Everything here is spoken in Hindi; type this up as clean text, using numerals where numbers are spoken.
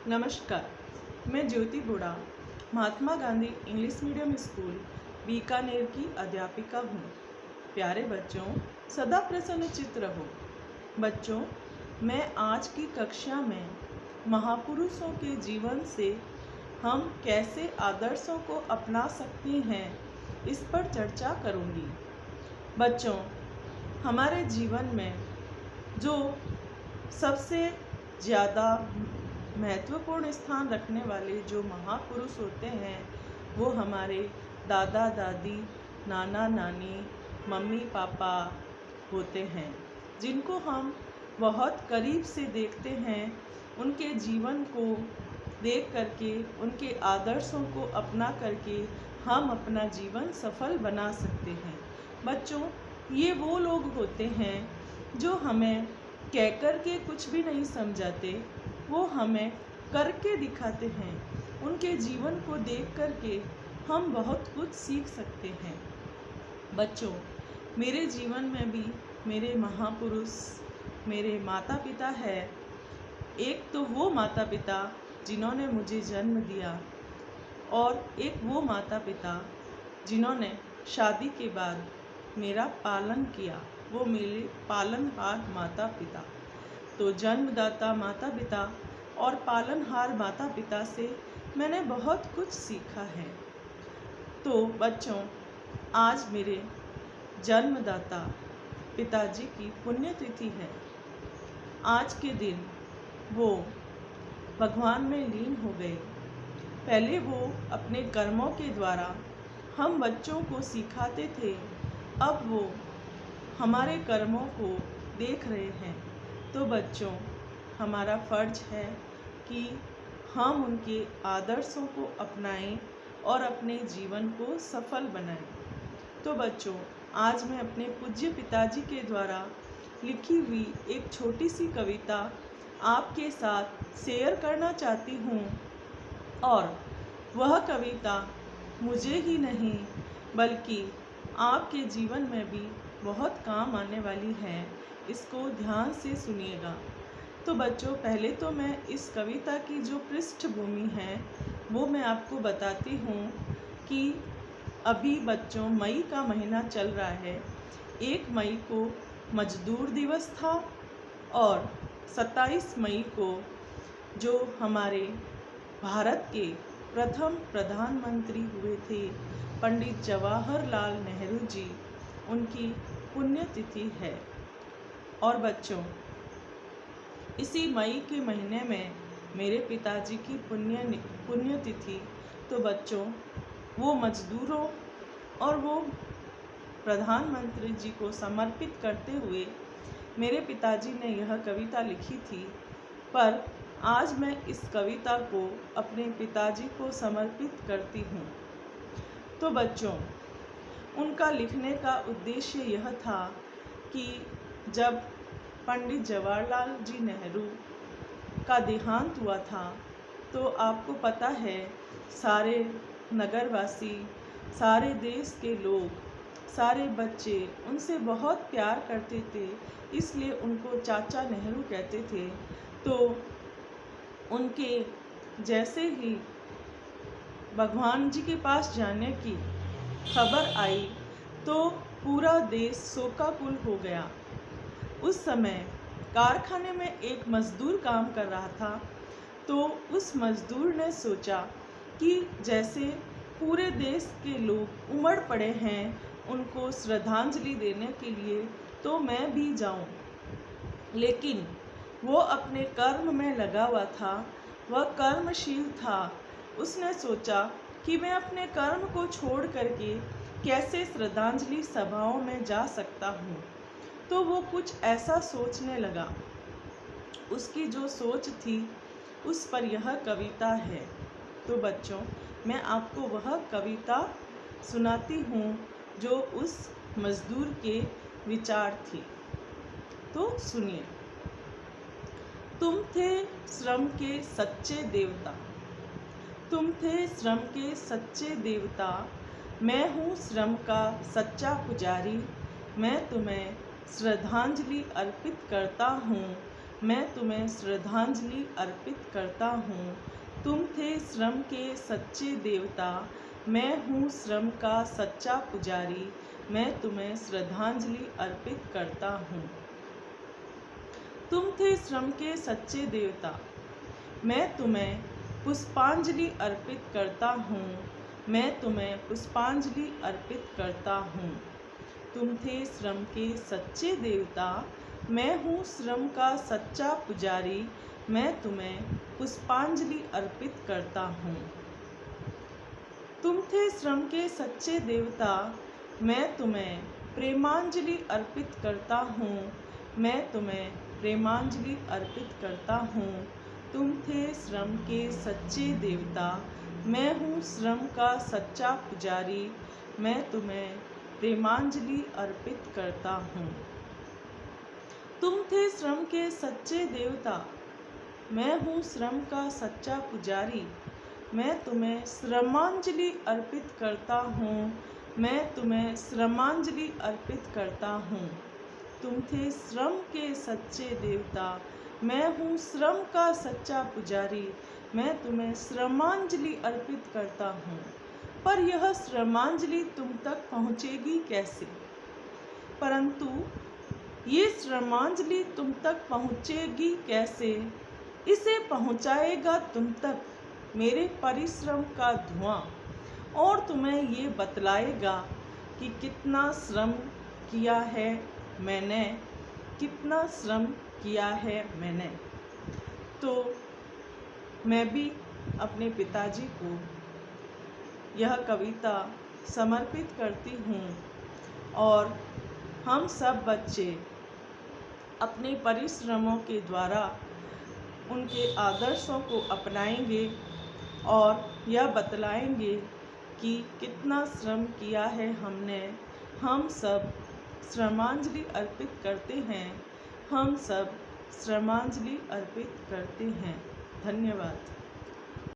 नमस्कार, मैं Jyoti Buda Mahatma Gandhi English medium school Bikaner की अध्यापिका हूँ। प्यारे बच्चों, सदा प्रसन्नचित्त रहो। बच्चों, मैं आज की कक्षा में महापुरुषों के जीवन से हम कैसे आदर्शों को अपना सकते हैं, इस पर चर्चा करूँगी। बच्चों, हमारे जीवन में जो सबसे ज़्यादा महत्वपूर्ण स्थान रखने वाले जो महापुरुष होते हैं वो हमारे दादा दादी, नाना नानी, मम्मी पापा होते हैं, जिनको हम बहुत करीब से देखते हैं। उनके जीवन को देख करके, उनके आदर्शों को अपना करके हम अपना जीवन सफल बना सकते हैं। बच्चों, ये वो लोग होते हैं जो हमें कह कर के कुछ भी नहीं समझाते, वो हमें करके दिखाते हैं। उनके जीवन को देख करके हम बहुत कुछ सीख सकते हैं। बच्चों, मेरे जीवन में भी मेरे महापुरुष, मेरे माता पिता है। एक तो वो माता पिता जिन्होंने मुझे जन्म दिया, और एक वो माता पिता जिन्होंने शादी के बाद मेरा पालन किया, वो मेरे पालनहार माता पिता। तो जन्मदाता माता पिता और पालनहार माता पिता से मैंने बहुत कुछ सीखा है। तो बच्चों, आज मेरे जन्मदाता पिताजी की पुण्यतिथि है। आज के दिन वो भगवान में लीन हो गए। पहले वो अपने कर्मों के द्वारा हम बच्चों को सिखाते थे, अब वो हमारे कर्मों को देख रहे हैं। तो बच्चों, हमारा फर्ज है कि हम उनके आदर्शों को अपनाएं और अपने जीवन को सफल बनाएं। तो बच्चों, आज मैं अपने पूज्य पिताजी के द्वारा लिखी हुई एक छोटी सी कविता आपके साथ शेयर करना चाहती हूँ, और वह कविता मुझे ही नहीं बल्कि आपके जीवन में भी बहुत काम आने वाली है। इसको ध्यान से सुनिएगा। तो बच्चों, पहले तो मैं इस कविता की जो पृष्ठभूमि है वो मैं आपको बताती हूँ कि अभी बच्चों मई का महीना चल रहा है। 1 मई को मजदूर दिवस था, और 27 मई को जो हमारे भारत के प्रथम प्रधानमंत्री हुए थे पंडित जवाहरलाल नेहरू जी, उनकी पुण्यतिथि है। और बच्चों, इसी मई के महीने में मेरे पिताजी की पुण्यतिथि। तो बच्चों, वो मजदूरों और वो प्रधानमंत्री जी को समर्पित करते हुए मेरे पिताजी ने यह कविता लिखी थी। पर आज मैं इस कविता को अपने पिताजी को समर्पित करती हूँ। तो बच्चों, उनका लिखने का उद्देश्य यह था कि जब पंडित जवाहरलाल जी नेहरू का देहांत हुआ था, तो आपको पता है सारे नगरवासी, सारे देश के लोग, सारे बच्चे उनसे बहुत प्यार करते थे, इसलिए उनको चाचा नेहरू कहते थे। तो उनके जैसे ही भगवान जी के पास जाने की खबर आई तो पूरा देश शोकाकुल हो गया। उस समय कारखाने में एक मजदूर काम कर रहा था। तो उस मजदूर ने सोचा कि जैसे पूरे देश के लोग उमड़ पड़े हैं उनको श्रद्धांजलि देने के लिए, तो मैं भी जाऊं। लेकिन वो अपने कर्म में लगा हुआ था, वह कर्मशील था। उसने सोचा कि मैं अपने कर्म को छोड़ करके कैसे श्रद्धांजलि सभाओं में जा सकता हूँ। तो वो कुछ ऐसा सोचने लगा। उसकी जो सोच थी उस पर यह कविता है। तो बच्चों, मैं आपको वह कविता सुनाती हूँ जो उस मजदूर के विचार थी। तो सुनिए। तुम थे श्रम के सच्चे देवता, तुम थे श्रम के सच्चे देवता, मैं हूँ श्रम का सच्चा पुजारी। मैं तुम्हें श्रद्धांजलि अर्पित करता हूँ, मैं तुम्हें श्रद्धांजलि अर्पित करता हूँ। तुम थे श्रम के सच्चे देवता, मैं हूँ श्रम का सच्चा पुजारी, मैं तुम्हें श्रद्धांजलि अर्पित करता हूँ। तुम थे श्रम के सच्चे देवता, मैं तुम्हें पुष्पांजलि अर्पित करता हूँ, मैं तुम्हें पुष्पांजलि अर्पित करता हूँ। तुम थे श्रम के सच्चे देवता, मैं हूँ श्रम का सच्चा पुजारी, मैं तुम्हें पुष्पांजलि अर्पित करता हूँ। तुम थे श्रम के सच्चे देवता, मैं तुम्हें प्रेमांजलि अर्पित करता हूँ, मैं तुम्हें प्रेमांजलि अर्पित करता हूँ। तुम थे श्रम के सच्चे देवता, मैं हूँ श्रम का सच्चा पुजारी, मैं तुम्हें प्रेमांजलि अर्पित करता हूँ। तुम थे श्रम के सच्चे देवता, मैं हूँ श्रम का सच्चा पुजारी, मैं तुम्हें श्रमांजलि अर्पित करता हूँ, मैं तुम्हें श्रमांजलि अर्पित करता हूँ। तुम थे श्रम के सच्चे देवता, मैं हूँ श्रम का सच्चा पुजारी, मैं तुम्हें श्रमांजलि अर्पित करता हूँ। पर यह श्रमांजलि तुम तक पहुँचेगी कैसे? परंतु ये श्रमांजलि तुम तक पहुँचेगी कैसे? इसे पहुँचाएगा तुम तक मेरे परिश्रम का धुआं, और तुम्हें ये बतलाएगा कि कितना श्रम किया है मैंने, कितना श्रम किया है मैंने। तो मैं भी अपने पिताजी को यह कविता समर्पित करती हूँ, और हम सब बच्चे अपने परिश्रमों के द्वारा उनके आदर्शों को अपनाएंगे और यह बतलाएंगे कि कितना श्रम किया है हमने। हम सब श्रमांजलि अर्पित करते हैं, हम सब श्रमांजलि अर्पित करते हैं। धन्यवाद।